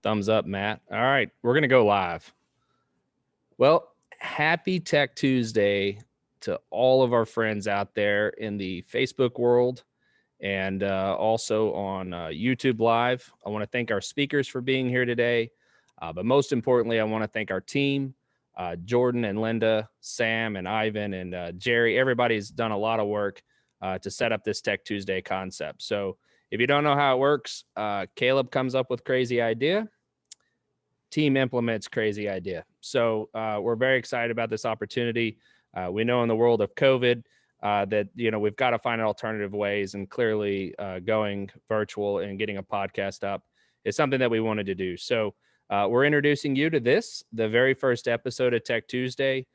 Thumbs up, Matt. All right, we're going to go live. Well, happy Tech Tuesday to all of our friends out there in the Facebook world and also on YouTube Live. I want to thank our speakers for being here today. But most importantly, I want to thank our team, Jordan and Linda, Sam and Ivan and Jerry. Everybody's done a lot of work to set up this Tech Tuesday concept. So if you don't know how it works, Caleb comes up with crazy idea. Team implements crazy idea. So we're very excited about this opportunity. We know in the world of COVID that, we've got to find alternative ways, and clearly going virtual and getting a podcast up is something that we wanted to do. So we're introducing you to the very first episode of Tech Tuesday,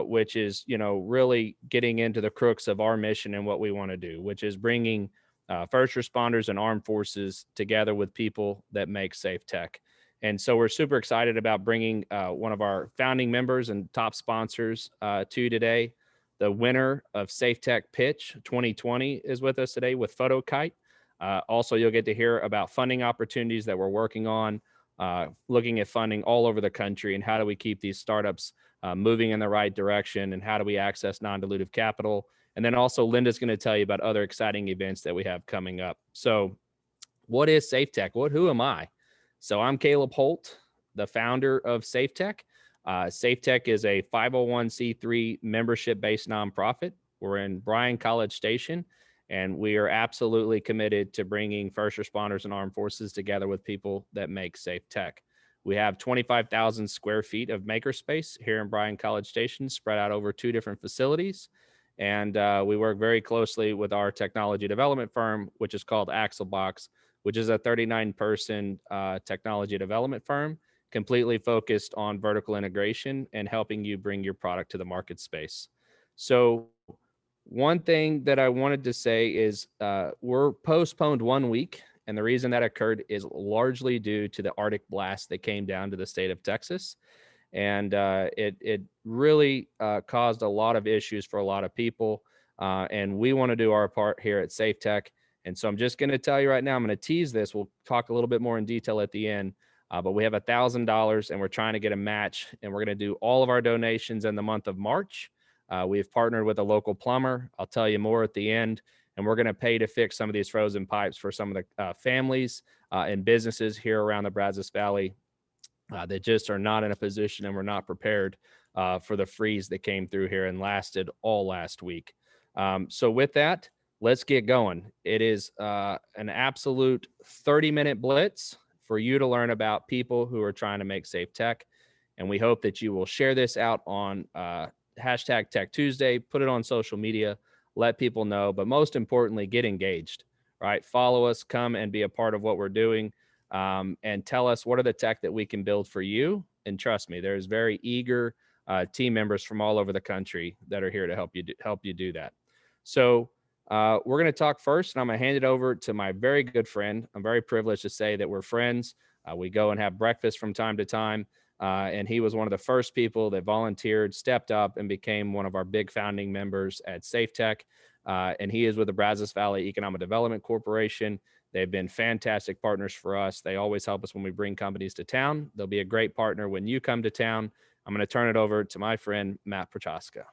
which is, really getting into the crux of our mission and what we want to do, which is bringing first responders and armed forces together with people that make safe tech. And so we're super excited about bringing one of our founding members and top sponsors to today. The winner of Safe Tech Pitch 2020 is with us today with Fotokite. Also, you'll get to hear about funding opportunities that we're working on, looking at funding all over the country, and how do we keep these startups moving in the right direction, and how do we access non-dilutive capital. And then also Linda's going to tell you about other exciting events that we have coming up. So what is Safe Tech? Who am I? So I'm Caleb Holt, the founder of Safe Tech. Safe Tech is a 501c3 membership-based nonprofit. We're in Bryan College Station, and we are absolutely committed to bringing first responders and armed forces together with people that make safe tech. We have 25,000 square feet of makerspace here in Bryan College Station, spread out over 2 different facilities. And we work very closely with our technology development firm, which is called Axelbox, which is a 39-person technology development firm, completely focused on vertical integration and helping you bring your product to the market space. So one thing that I wanted to say is we're postponed 1 week. And the reason that occurred is largely due to the Arctic blast that came down to the state of Texas. And it really caused a lot of issues for a lot of people. And we want to do our part here at Safe Tech. And so I'm just going to tell you right now, I'm going to tease this. We'll talk a little bit more in detail at the end. But we have $1,000 and we're trying to get a match, and we're going to do all of our donations in the month of March. We've partnered with a local plumber. I'll tell you more at the end. And we're going to pay to fix some of these frozen pipes for some of the families and businesses here around the Brazos Valley that just are not in a position and were not prepared for the freeze that came through here and lasted all last week. So with that, let's get going. It is an absolute 30-minute blitz for you to learn about people who are trying to make safe tech. And we hope that you will share this out on hashtag Tech Tuesday, put it on social media, let people know, but most importantly, get engaged, right? Follow us, come and be a part of what we're doing, and tell us what are the tech that we can build for you. And trust me, there's very eager team members from all over the country that are here to help you do that. So we're going to talk first, and I'm going to hand it over to my very good friend. I'm very privileged to say that we're friends. We go and have breakfast from time to time. And he was one of the first people that volunteered, stepped up, and became one of our big founding members at Safe Tech. And he is with the Brazos Valley Economic Development Corporation. They've been fantastic partners for us. They always help us when we bring companies to town. They'll be a great partner when you come to town. I'm going to turn it over to my friend, Matt Prochaska.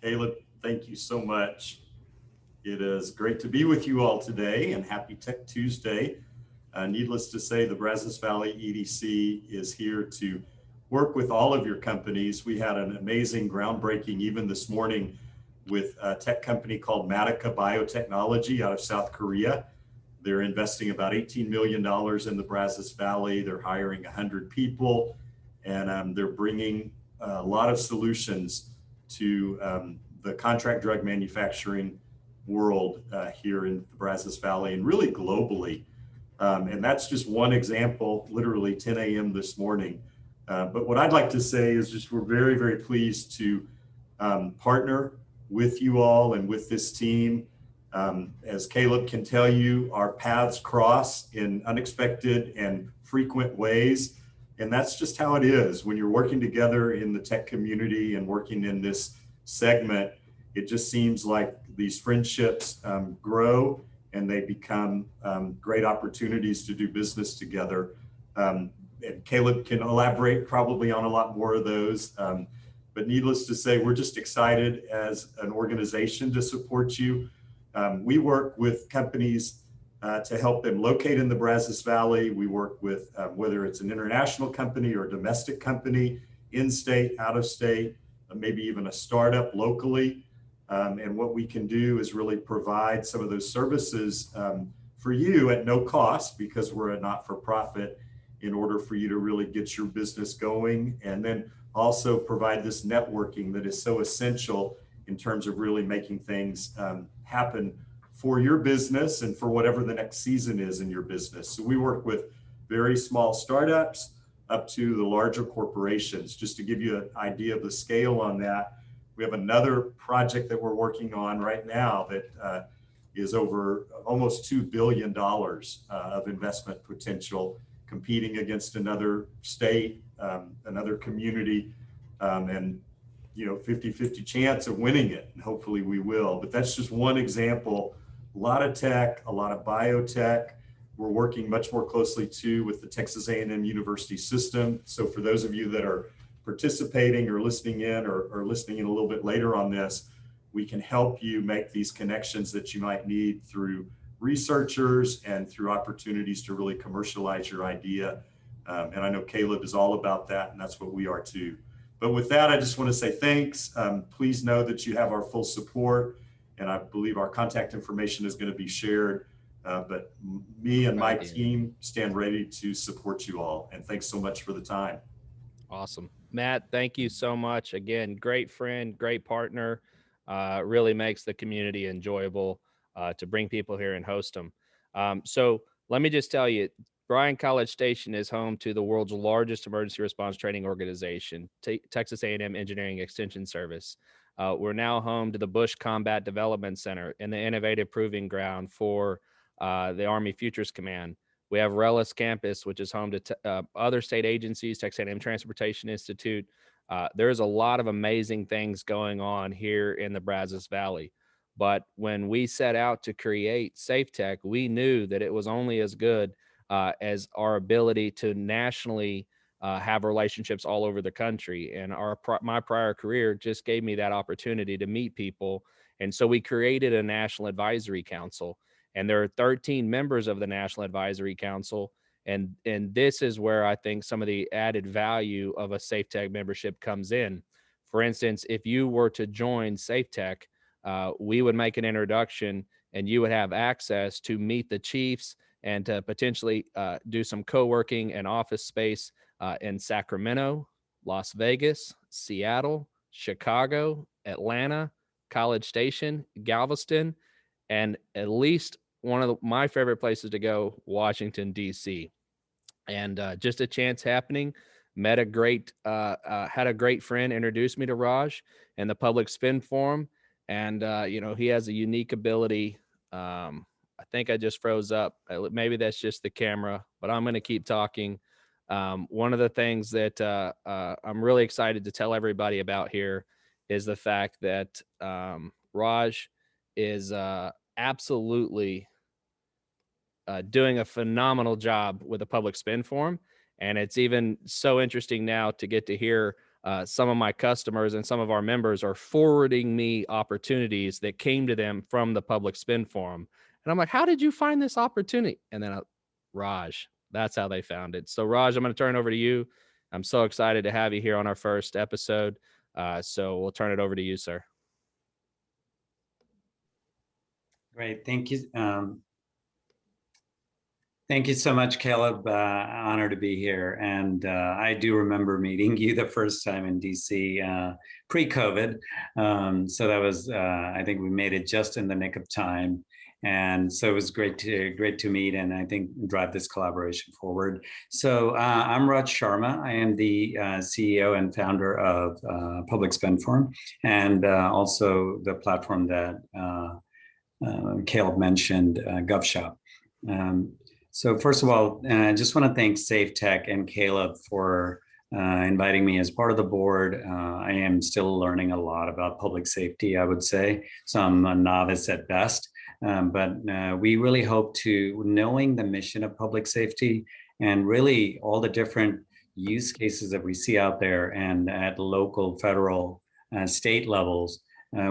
Caleb, thank you so much. It is great to be with you all today, and happy Tech Tuesday. Needless to say, the Brazos Valley EDC is here to work with all of your companies. We had an amazing groundbreaking even this morning with a tech company called Matica Biotechnology out of South Korea. They're investing about $18 million in the Brazos Valley. They're hiring 100 people, and they're bringing a lot of solutions to the contract drug manufacturing world here in the Brazos Valley and really globally. And that's just one example, literally 10 a.m. this morning. But what I'd like to say is just we're very, very pleased to partner with you all and with this team. As Caleb can tell you, our paths cross in unexpected and frequent ways. And that's just how it is. When you're working together in the tech community and working in this segment, it just seems like these friendships grow and they become great opportunities to do business together. And Caleb can elaborate probably on a lot more of those. But needless to say, we're just excited as an organization to support you. We work with companies to help them locate in the Brazos Valley. We work with whether it's an international company or a domestic company, in-state, out-of-state, maybe even a startup locally. And what we can do is really provide some of those services for you at no cost, because we're a not-for-profit, in order for you to really get your business going, and then also provide this networking that is so essential in terms of really making things happen for your business and for whatever the next season is in your business. So we work with very small startups up to the larger corporations. Just to give you an idea of the scale on that, we have another project that we're working on right now that is over almost $2 billion of investment potential, competing against another state, another community, and 50-50 chance of winning it, and hopefully we will. But that's just one example. A lot of tech, a lot of biotech. We're working much more closely too with the Texas A&M University system. So for those of you that are participating or listening in or listening in a little bit later on this, we can help you make these connections that you might need through researchers and through opportunities to really commercialize your idea. And I know Caleb is all about that, and that's what we are too. But with that, I just want to say thanks. Please know that you have our full support, and I believe our contact information is going to be shared. But me and my team stand ready to support you all. And thanks so much for the time. Awesome. Matt, thank you so much. Again, great friend, great partner. Really makes the community enjoyable to bring people here and host them. So let me just tell you, Bryan College Station is home to the world's largest emergency response training organization, Texas A&M Engineering Extension Service. We're now home to the Bush Combat Development Center and the innovative proving ground for the Army Futures Command. We have Rellis Campus, which is home to other state agencies, Texas A&M Transportation Institute. There's a lot of amazing things going on here in the Brazos Valley. But when we set out to create SafeTech, we knew that it was only as good as our ability to nationally have relationships all over the country. And my prior career just gave me that opportunity to meet people. And so we created a National Advisory Council. And there are 13 members of the National Advisory Council. And this is where I think some of the added value of a SafeTech membership comes in. For instance, if you were to join SafeTech, we would make an introduction and you would have access to meet the chiefs and to potentially do some co-working and office space in Sacramento, Las Vegas, Seattle, Chicago, Atlanta, College Station, Galveston, and at least one of my favorite places to go, Washington, D.C. And just a chance happening, had a great friend introduce me to Raj and the Public Spin Forum. And, he has a unique ability. I think I just froze up. Maybe that's just the camera, but I'm going to keep talking. One of the things that I'm really excited to tell everybody about here is the fact that Raj is absolutely doing a phenomenal job with the Public Spin Forum. And it's even so interesting now to get to hear some of my customers and some of our members are forwarding me opportunities that came to them from the Public Spin Forum. And I'm like, how did you find this opportunity? And then Raj, that's how they found it. So Raj, I'm going to turn it over to you. I'm so excited to have you here on our first episode. So we'll turn it over to you, sir. Great. Thank you. Thank you so much, Caleb. Honor to be here. And I do remember meeting you the first time in DC pre-COVID. So that was, I think we made it just in the nick of time. And so it was great to meet and I think drive this collaboration forward. So I'm Raj Sharma. I am the CEO and founder of Public Spin Forum and also the platform that Caleb mentioned, Gov Shop. So first of all, I just want to thank SafeTech and Caleb for inviting me as part of the board. I am still learning a lot about public safety, I would say. So I'm a novice at best. But we really hope to, knowing the mission of public safety and really all the different use cases that we see out there and at local, federal, state levels,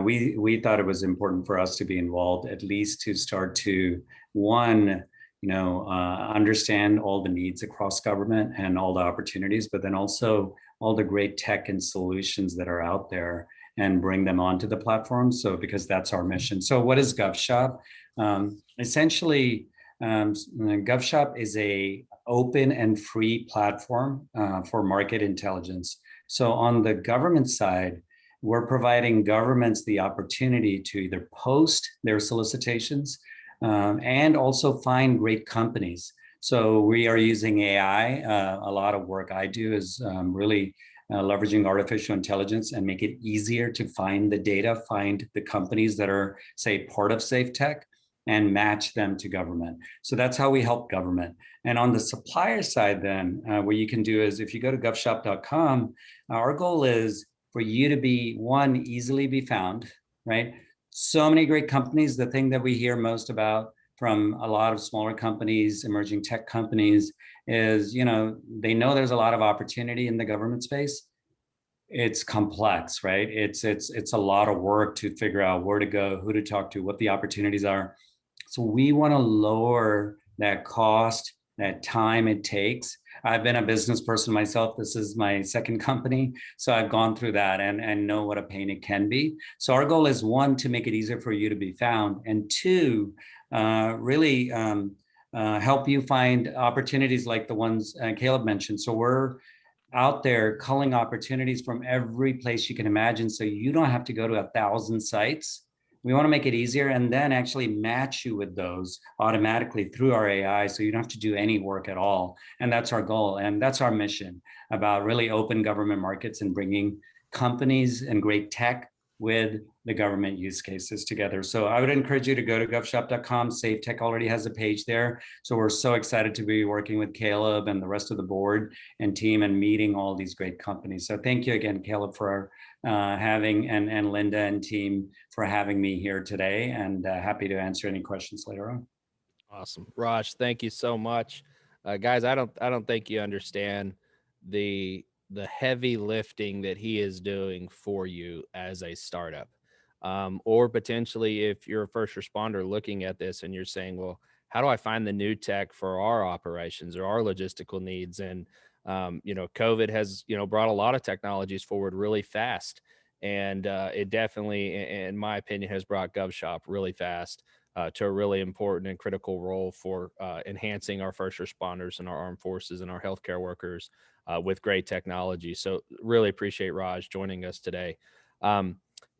we thought it was important for us to be involved, at least to start to, one, understand all the needs across government and all the opportunities, but then also all the great tech and solutions that are out there and bring them onto the platform. So, because that's our mission. So what is Gov Shop? Essentially, Gov Shop is a open and free platform for market intelligence. So on the government side, we're providing governments the opportunity to either post their solicitations and also find great companies. So we are using AI. A lot of work I do is really leveraging artificial intelligence and make it easier to find the data, find the companies that are, say, part of safe tech, and match them to government. So that's how we help government. And on the supplier side, then, what you can do is, if you go to govshop.com, our goal is for you to be, one, easily be found, right? So many great companies. The thing that we hear most about from a lot of smaller companies, emerging tech companies, is, they know there's a lot of opportunity in the government space. It's complex, right? It's a lot of work to figure out where to go, who to talk to, what the opportunities are. So we want to lower that cost, that time it takes. I've been a business person myself. This is my second company. So I've gone through that and know what a pain it can be. So our goal is, one, to make it easier for you to be found, and two, really help you find opportunities like the ones Caleb mentioned. So we're out there culling opportunities from every place you can imagine, so you don't have to go to 1,000 sites. We want to make it easier and then actually match you with those automatically through our AI, so you don't have to do any work at all. And that's our goal. And that's our mission, about really open government markets and bringing companies and great tech with the government use cases together. So I would encourage you to go to govshop.com. Safe Tech already has a page there. So we're so excited to be working with Caleb and the rest of the board and team and meeting all these great companies. So thank you again, Caleb, for having, and Linda and team for having me here today, and happy to answer any questions later on. Awesome. Raj, thank you so much. Guys, I don't think you understand the heavy lifting that he is doing for you as a startup. Or potentially if you're a first responder looking at this and you're saying, well, how do I find the new tech for our operations or our logistical needs? And, COVID has, brought a lot of technologies forward really fast. And it definitely, in my opinion, has brought GovShop really fast to a really important and critical role for enhancing our first responders and our armed forces and our healthcare workers with great technology. So really appreciate Raj joining us today.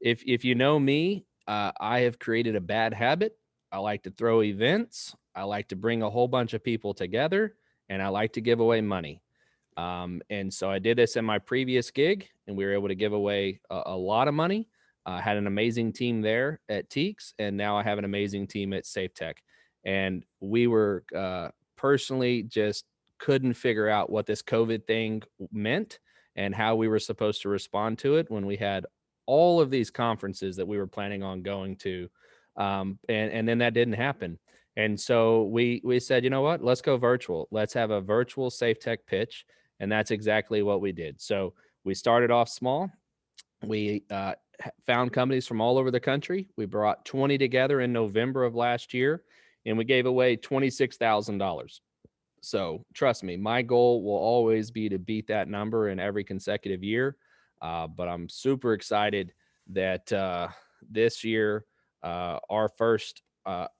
If you know me, I have created a bad habit. I like to throw events. I like to bring a whole bunch of people together, and I like to give away money. And so I did this in my previous gig, and we were able to give away a lot of money. I had an amazing team there at Teeks, and now I have an amazing team at Safe Tech. And we were personally just couldn't figure out what this COVID thing meant and how we were supposed to respond to it when we had all of these conferences that we were planning on going to. And then that didn't happen. And so we said, you know what, let's go virtual. Let's have a virtual Safe Tech pitch. And that's exactly what we did. So we started off small. We found companies from all over the country. We brought 20 together in November of last year, and we gave away $26,000. So trust me, my goal will always be to beat that number in every consecutive year. But I'm super excited that this year, our first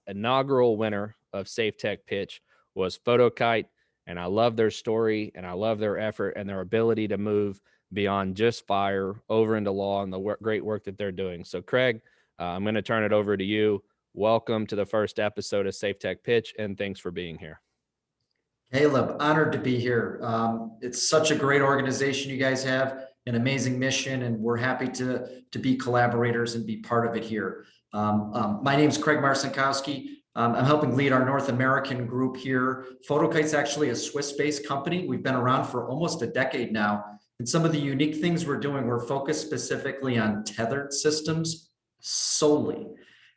inaugural winner of Safe Tech Pitch was Fotokite. And I love their story, and I love their effort and their ability to move beyond just fire over into law and the great work that they're doing. So Craig, I'm going to turn it over to you. Welcome to the first episode of Safe Tech Pitch, and thanks for being here. Caleb, honored to be here. It's such a great organization you guys have, an amazing mission, and we're happy to be collaborators and be part of it here. My name is Craig Marcinkowski. I'm helping lead our North American group here. Fotokite's actually a Swiss-based company. We've been around for almost a decade now. And some of the unique things we're doing, we're focused specifically on tethered systems solely.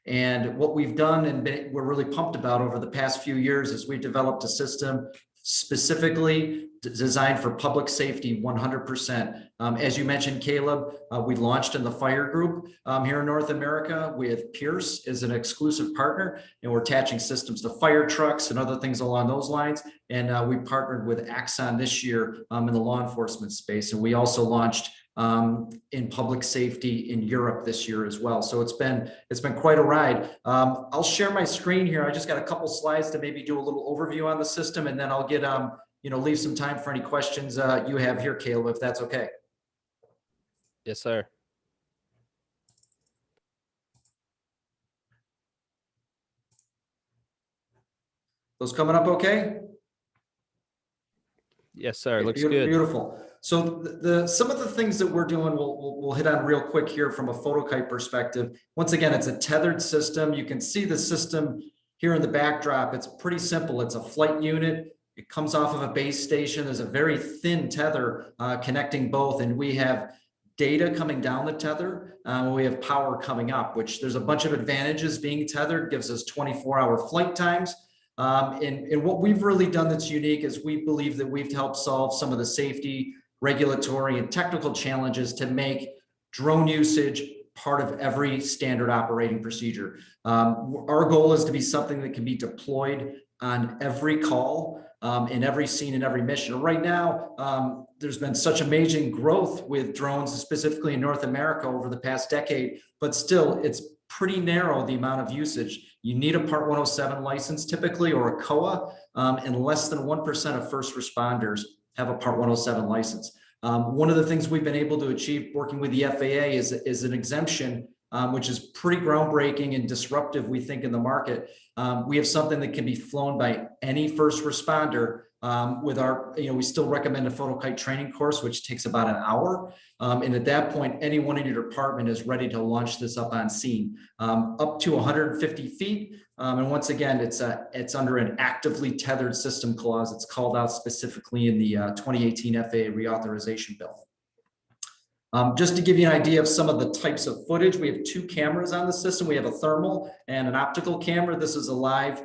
And what we've done and we're really pumped about over the past few years is we've developed a system specifically designed for public safety 100%. As you mentioned, Caleb, we launched in the fire group here in North America with Pierce as an exclusive partner, and we're attaching systems to fire trucks and other things along those lines. And we partnered with Axon this year in the law enforcement space. And we also launched in public safety in Europe this year as well. So it's been quite a ride. I'll share my screen here. I just got a couple slides to maybe do a little overview on the system, and then I'll get leave some time for any questions you have here, Caleb, if that's okay. Yes, sir. Those coming up okay? Yes, sir. Looks good. Beautiful. So some of the things that we're doing, we'll hit on real quick here from a Fotokite perspective. Once again, it's a tethered system. You can see the system here in the backdrop. It's pretty simple. It's a flight unit. It comes off of a base station. There's a very thin tether connecting both, and we have data coming down the tether. We have power coming up, which there's a bunch of advantages being tethered. Gives us 24-hour flight times. And what we've really done that's unique is we believe that we've helped solve some of the safety, regulatory, and technical challenges to make drone usage part of every standard operating procedure. Our goal is to be something that can be deployed on every call, in every scene, in every mission. Right now, there's been such amazing growth with drones, specifically in North America over the past decade, but still it's pretty narrow, the amount of usage. You need a Part 107 license typically, or a COA, and less than 1% of first responders have a Part 107 license. One of the things we've been able to achieve working with the FAA is an exemption, which is pretty groundbreaking and disruptive, we think, in the market. We have something that can be flown by any first responder with our, we still recommend a Fotokite training course, which takes about an hour. And at that point, anyone in your department is ready to launch this up on scene, up to 150 feet. And once again, it's under an actively tethered system clause. It's called out specifically in the 2018 FAA reauthorization bill. Just to give you an idea of some of the types of footage, we have 2 cameras on the system. We have a thermal and an optical camera. This is a live,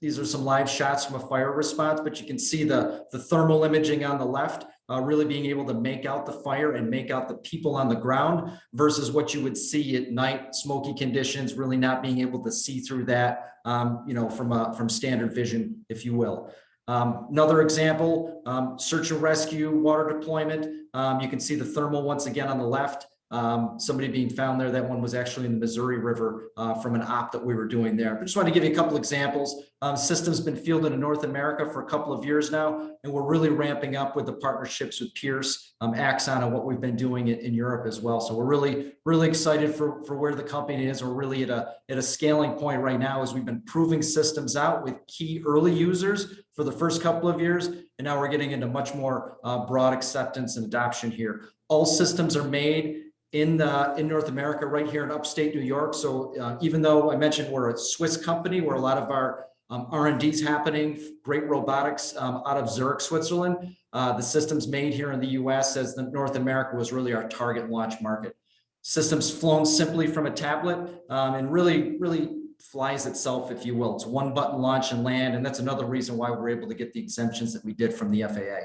these are some live shots from a fire response, but you can see the thermal imaging on the left, really being able to make out the fire and make out the people on the ground versus what you would see at night, smoky conditions, really not being able to see through that, from standard vision, if you will. Another example, search and rescue, water deployment. You can see the thermal once again on the left. Somebody being found there. That one was actually in the Missouri River from an op that we were doing there. But just want to give you a couple examples. System's been fielded in North America for a couple of years now, and we're really ramping up with the partnerships with Pierce, Axon, and what we've been doing in Europe as well. So we're really excited for where the company is. We're really at a scaling point right now as we've been proving systems out with key early users for the first couple of years, and now we're getting into much more broad acceptance and adoption here. All systems are made in North America, right here in upstate New York. So even though I mentioned we're a Swiss company where a lot of our R&D is happening, great robotics out of Zurich, Switzerland, the systems made here in the US, as the North America was really our target launch market. Systems flown simply from a tablet, and really flies itself, if you will. It's one button launch and land, and that's another reason why we're able to get the exemptions that we did from the FAA.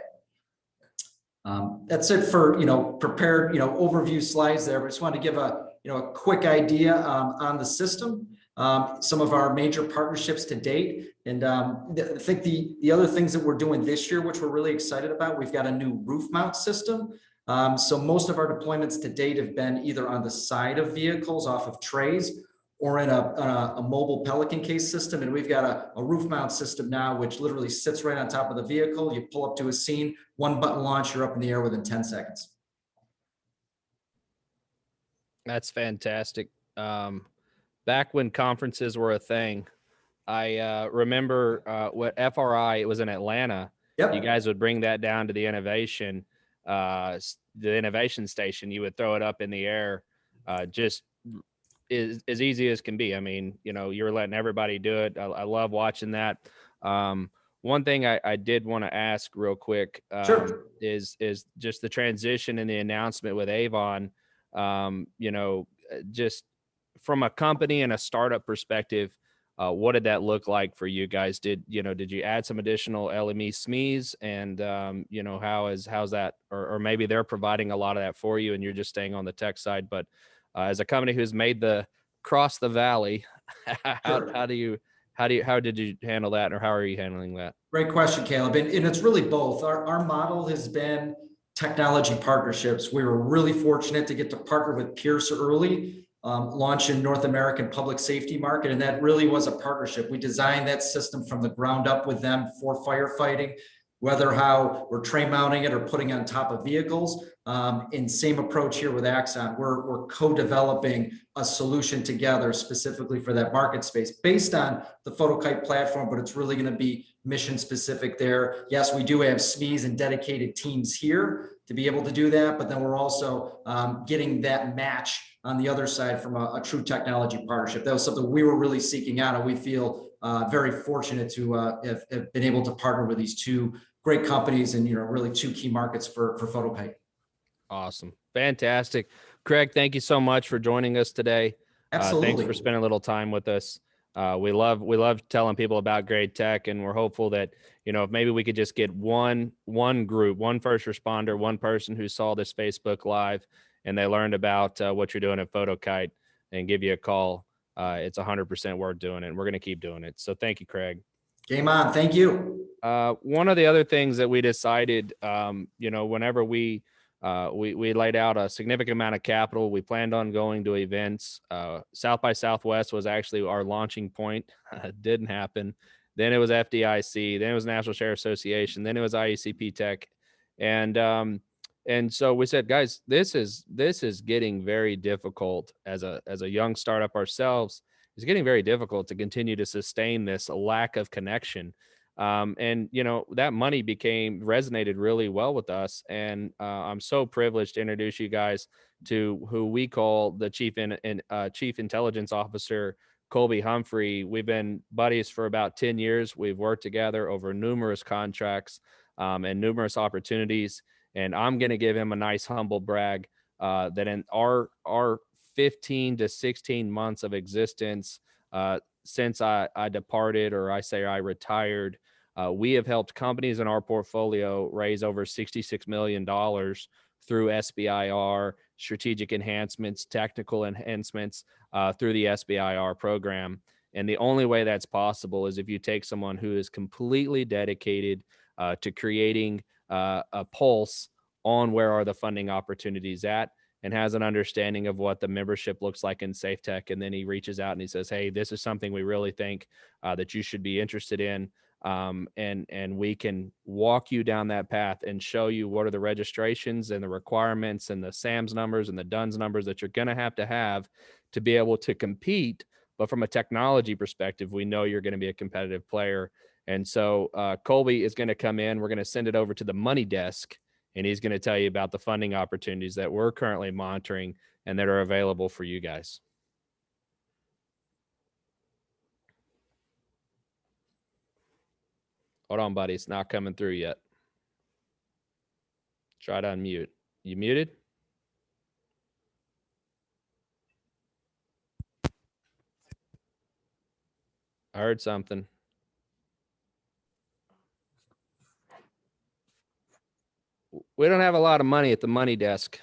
That's it for prepared overview slides there. But I just wanted to give a quick idea on the system, some of our major partnerships to date, and I think the other things that we're doing this year, which we're really excited about, we've got a new roof mount system. So most of our deployments to date have been either on the side of vehicles off of trays, or in a mobile Pelican case system. And we've got a roof mount system now, which literally sits right on top of the vehicle. You pull up to a scene, one button launch, you're up in the air within 10 seconds. That's fantastic. Back when conferences were a thing, I remember what FRI, it was in Atlanta. Yep. You guys would bring that down to the innovation station. You would throw it up in the air, just is as easy as can be. I mean, you're letting everybody do it. I love watching that. One thing I did want to ask real quick, Sure. is just the transition and the announcement with Avon, just from a company and a startup perspective, what did that look like for you guys? Did you add some additional LME SMEs, and how's that, or maybe they're providing a lot of that for you and you're just staying on the tech side, but as a company who's made the cross the valley, how did you handle that, or how are you handling that? Great question, Caleb. And it's really both. Our model has been technology partnerships. We were really fortunate to get to partner with Pierce early, launch in North American public safety market. And that really was a partnership. We designed that system from the ground up with them for firefighting, whether how we're tray mounting it or putting on top of vehicles. And same approach here with Axon. We're co-developing a solution together specifically for that market space based on the Fotokite platform, but it's really going to be mission specific there. Yes, we do have SMEs and dedicated teams here to be able to do that, but then we're also getting that match on the other side from a true technology partnership. That was something we were really seeking out, and we feel very fortunate to have been able to partner with these two great companies and really two key markets for Fotokite. Awesome. Fantastic. Craig, thank you so much for joining us today. Absolutely. Thanks for spending a little time with us. We love telling people about great tech, and we're hopeful that, if maybe we could just get one group, one first responder, one person who saw this Facebook Live and they learned about what you're doing at Fotokite and give you a call. It's 100% worth doing it, and we're going to keep doing it. So thank you, Craig. Game on. Thank you. One of the other things that we decided, whenever we laid out a significant amount of capital, we planned on going to events. South by Southwest was actually our launching point. It didn't happen. Then it was FDIC. Then it was National Sheriff Association. Then it was IECP Tech. And so we said, guys, this is getting very difficult as a young startup ourselves. It's getting very difficult to continue to sustain this lack of connection. That money resonated really well with us. And I'm so privileged to introduce you guys to who we call the Chief Intelligence Officer, Colby Humphrey. We've been buddies for about 10 years. We've worked together over numerous contracts and numerous opportunities. And I'm going to give him a nice humble brag that in our 15 to 16 months of existence, since I departed, or I retired, we have helped companies in our portfolio raise over $66 million through SBIR, strategic enhancements, technical enhancements through the SBIR program. And the only way that's possible is if you take someone who is completely dedicated to creating a pulse on where are the funding opportunities at, and has an understanding of what the membership looks like in Safe Tech. And then he reaches out and he says, hey, this is something we really think that you should be interested in. And we can walk you down that path and show you what are the registrations and the requirements and the SAMS numbers and the DUNS numbers that you're going to have to be able to compete. But from a technology perspective, we know you're going to be a competitive player. And so Colby is going to come in. We're going to send it over to the money desk, and he's going to tell you about the funding opportunities that we're currently monitoring and that are available for you guys. Hold on, buddy. It's not coming through yet. Try to unmute. You muted? I heard something. We don't have a lot of money at the money desk,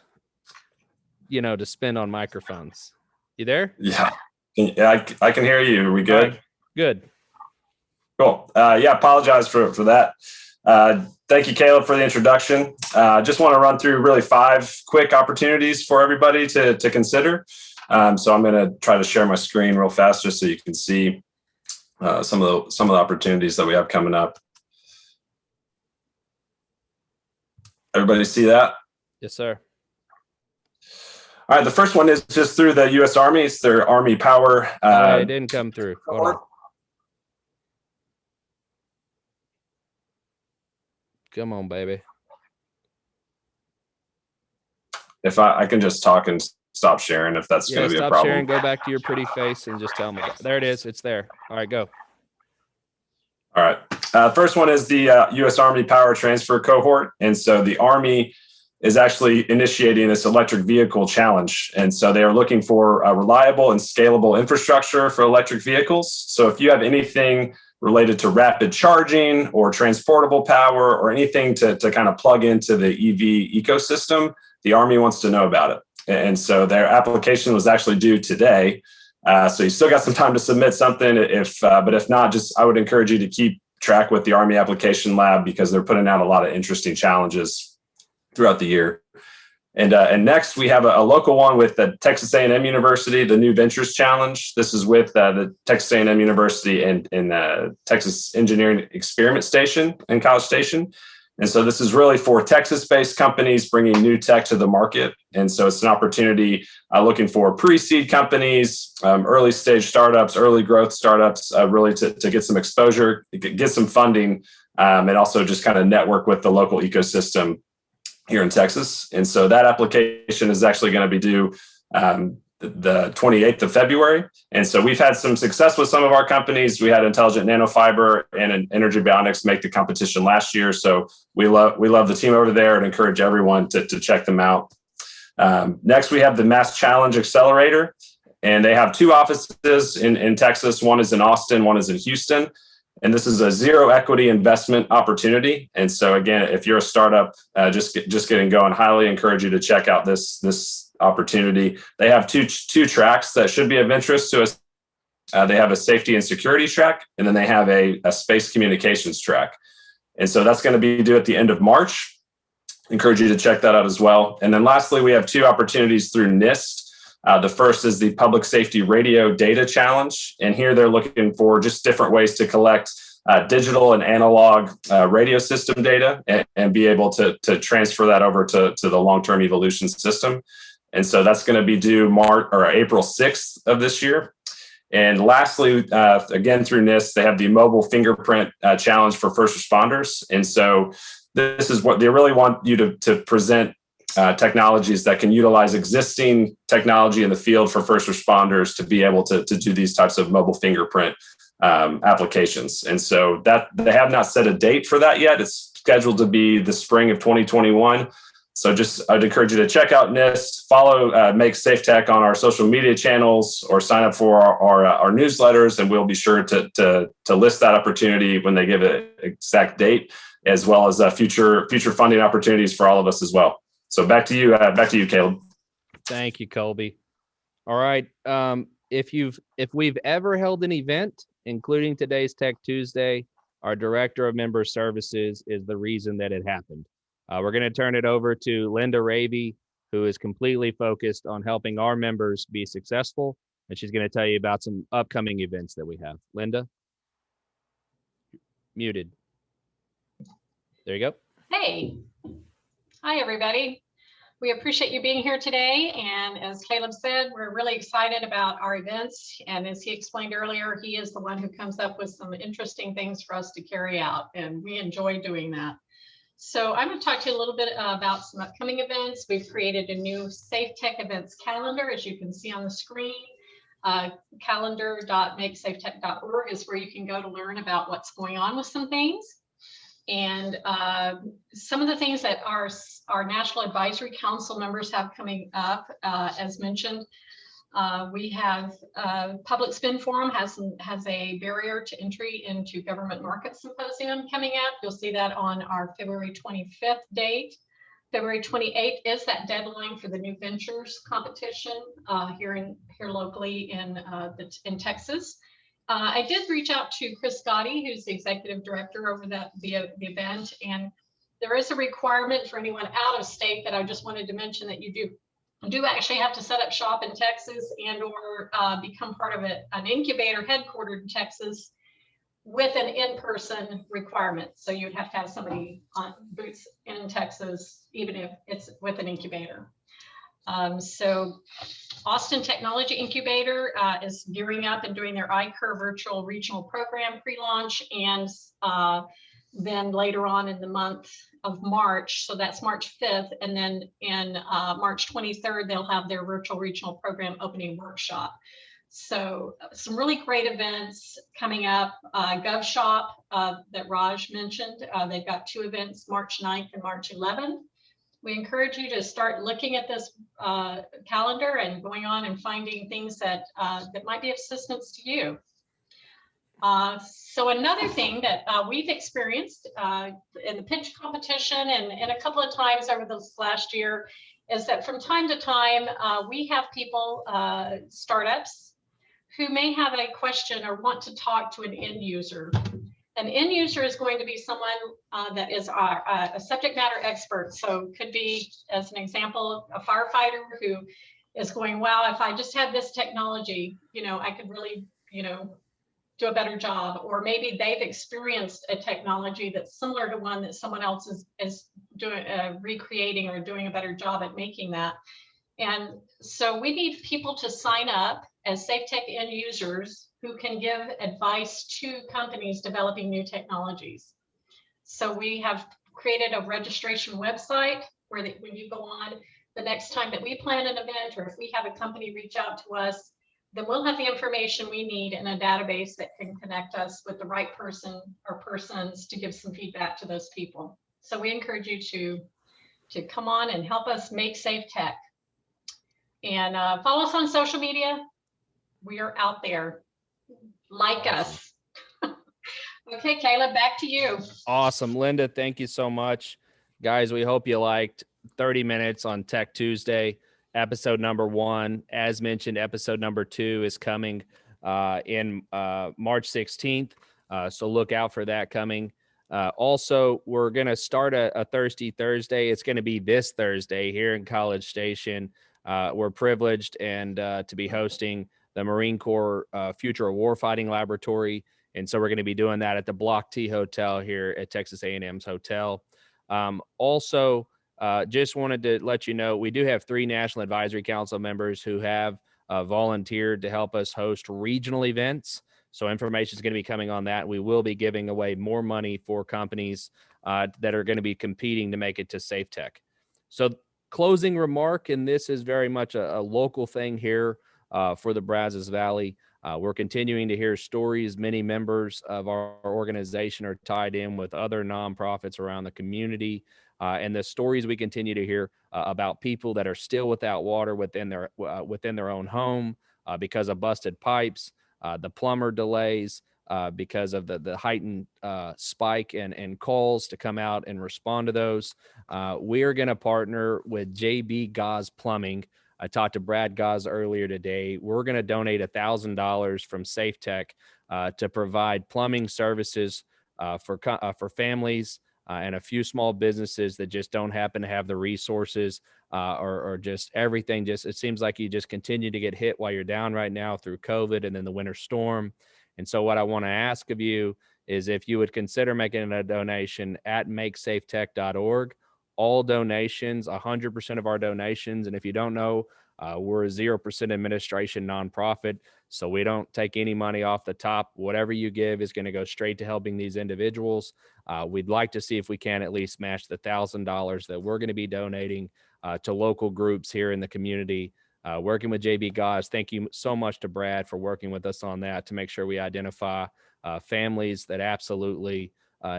to spend on microphones. You there? Yeah. I can hear you. Are we good? Right. Good. Cool. Apologize for that. Thank you, Caleb, for the introduction. Just want to run through really 5 quick opportunities for everybody to consider. So I'm going to try to share my screen real fast just so you can see some of the opportunities that we have coming up. Everybody see that? Yes, sir. All right. The first one is just through the U.S. Army. It's their Army Power. It didn't come through. Hold on. Come on, baby. If I can just talk and stop sharing, if that's going to be a problem. Stop sharing. Go back to your pretty face and just tell me. There it is. It's there. All right, go. All right. First one is the U.S. Army Power Transfer Cohort. And so the Army is actually initiating this electric vehicle challenge. And so they are looking for a reliable and scalable infrastructure for electric vehicles. So if you have anything related to rapid charging or transportable power or anything to kind of plug into the EV ecosystem, the Army wants to know about it. And so their application was actually due today. So you still got some time to submit something. But if not, I would encourage you to keep track with the Army Application Lab, because they're putting out a lot of interesting challenges throughout the year. And next we have a local one with the Texas A&M University, the New Ventures Challenge. This is with the Texas A&M University and Texas Engineering Experiment Station in College Station. And so this is really for Texas-based companies bringing new tech to the market. And so it's an opportunity looking for pre-seed companies, early stage startups, early growth startups, really to get some exposure, get some funding, and also just kind of network with the local ecosystem here in Texas. And so that application is actually going to be due the 28th of February. And so we've had some success with some of our companies. We had Intelligent Nanofiber and Energy Bionics make the competition last year. So we love the team over there and encourage everyone to check them out. Next, we have the Mass Challenge Accelerator, and they have 2 offices in Texas. One is in Austin, one is in Houston. And this is a zero equity investment opportunity. And so again, if you're a startup just getting going, highly encourage you to check out this opportunity. They have two tracks that should be of interest to us. They have a safety and security track, and then they have a space communications track. And so that's going to be due at the end of March. Encourage you to check that out as well. And then lastly, we have 2 opportunities through NIST. The first is the Public Safety Radio Data Challenge. And here they're looking for just different ways to collect digital and analog radio system data and be able to transfer that over to the long-term evolution system. And so that's going to be due April 6th of this year. And lastly, again, through NIST, they have the Mobile Fingerprint Challenge for first responders. And so this is what they really want you to present technologies that can utilize existing technology in the field for first responders to be able to do these types of mobile fingerprint applications. And so that they have not set a date for that yet. It's scheduled to be the spring of 2021. So I'd encourage you to check out NIST, follow Make Safe Tech on our social media channels, or sign up for our newsletters, and we'll be sure to list that opportunity when they give an exact date, as well as future funding opportunities for all of us as well. So back to you, Caleb. Thank you, Colby. All right. If we've ever held an event, including today's Tech Tuesday, our Director of Member Services is the reason that it happened. We're going to turn it over to Linda Raby, who is completely focused on helping our members be successful. And she's going to tell you about some upcoming events that we have. Linda? Muted. There you go. Hey. Hi, everybody. We appreciate you being here today. And as Caleb said, we're really excited about our events. And as he explained earlier, he is the one who comes up with some interesting things for us to carry out. And we enjoy doing that. So I'm going to talk to you a little bit about some upcoming events. We've created a new Safe Tech events calendar, as you can see on the screen. Calendar.makesafetech.org is where you can go to learn about what's going on with some things. And some of the things that our National Advisory Council members have coming up, as mentioned, we have Public Spend Forum has a barrier to entry into government market symposium coming up. You'll see that on our February 25th date. February 28th is that deadline for the New Ventures competition here locally in Texas. I did reach out to Chris Gotti, who's the executive director over the event, and there is a requirement for anyone out of state that I just wanted to mention, that you do actually have to set up shop in Texas and or become part of an incubator headquartered in Texas with an in-person requirement. So you'd have to have somebody on boots in Texas, even if it's with an incubator. So Austin Technology Incubator is gearing up and doing their iCur virtual regional program pre-launch, and then later on in the month of March, so that's March 5th, and then in March 23rd, they'll have their virtual regional program opening workshop. So some really great events coming up. Gov Shop that Raj mentioned, they've got 2 events, March 9th and March 11th. we encourage you to start looking at this calendar and going on and finding things that that might be of assistance to you. So another thing that we've experienced in the pitch competition and a couple of times over this last year is that from time to time, we have people, startups, who may have a question or want to talk to an end user. An end user is going to be someone that is a subject matter expert. So could be, as an example, a firefighter who is going, wow, if I just had this technology, you know, I could really, you know, do a better job. Or maybe they've experienced a technology that's similar to one that someone else is doing, recreating or doing a better job at making that. And so we need people to sign up as Safe Tech end users who can give advice to companies developing new technologies. So we have created a registration website where when you go on, the next time that we plan an event, or if we have a company reach out to us, then we'll have the information we need in a database that can connect us with the right person or persons to give some feedback to those people. So we encourage you to come on and help us make safe tech. And follow us on social media. We are out there. Like us. Okay, Caleb, back to you. Awesome. Linda, thank you so much. Guys, we hope you liked 30 minutes on Tech Tuesday, episode number 1. As mentioned, episode number 2 is coming in March 16th. So look out for that coming. Also, we're going to start a Thirsty Thursday. It's going to be this Thursday here in College Station. We're privileged and to be hosting the Marine Corps Future of Warfighting Laboratory. And so we're going to be doing that at the Block T Hotel here at Texas A&M's hotel. Also, just wanted to let you know, we do have 3 National Advisory Council members who have volunteered to help us host regional events. So information is going to be coming on that. We will be giving away more money for companies that are going to be competing to make it to Safe Tech. So closing remark, and this is very much a local thing here for the Brazos Valley. We're continuing to hear stories. Many members of our organization are tied in with other nonprofits around the community. And the stories we continue to hear about people that are still without water within their own home because of busted pipes, the plumber delays because of the heightened spike and calls to come out and respond to those. We are going to partner with JB Gauze Plumbing. I talked to Brad Gauze earlier today. We're going to donate $1,000 from Safe Tech to provide plumbing services for families and a few small businesses that just don't happen to have the resources or just everything. Just it seems like you just continue to get hit while you're down right now through COVID and then the winter storm. And so what I want to ask of you is if you would consider making a donation at makesafetech.org. All donations, 100% of our donations. And if you don't know, we're a 0% administration nonprofit. So we don't take any money off the top. Whatever you give is going to go straight to helping these individuals. We'd like to see if we can at least match the $1,000 that we're going to be donating to local groups here in the community. Working with JB Gauze. Thank you so much to Brad for working with us on that to make sure we identify families that absolutely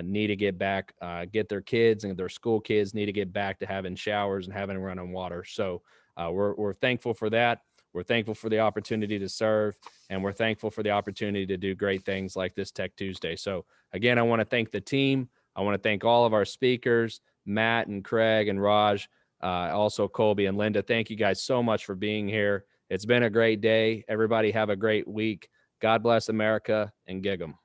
need to get back, get their kids and their school kids need to get back to having showers and having running water. So we're thankful for that. We're thankful for the opportunity to serve, and we're thankful for the opportunity to do great things like this Tech Tuesday. So again, I want to thank the team. I want to thank all of our speakers, Matt and Craig and Raj, also Colby and Linda. Thank you guys so much for being here. It's been a great day. Everybody have a great week. God bless America and gig 'em.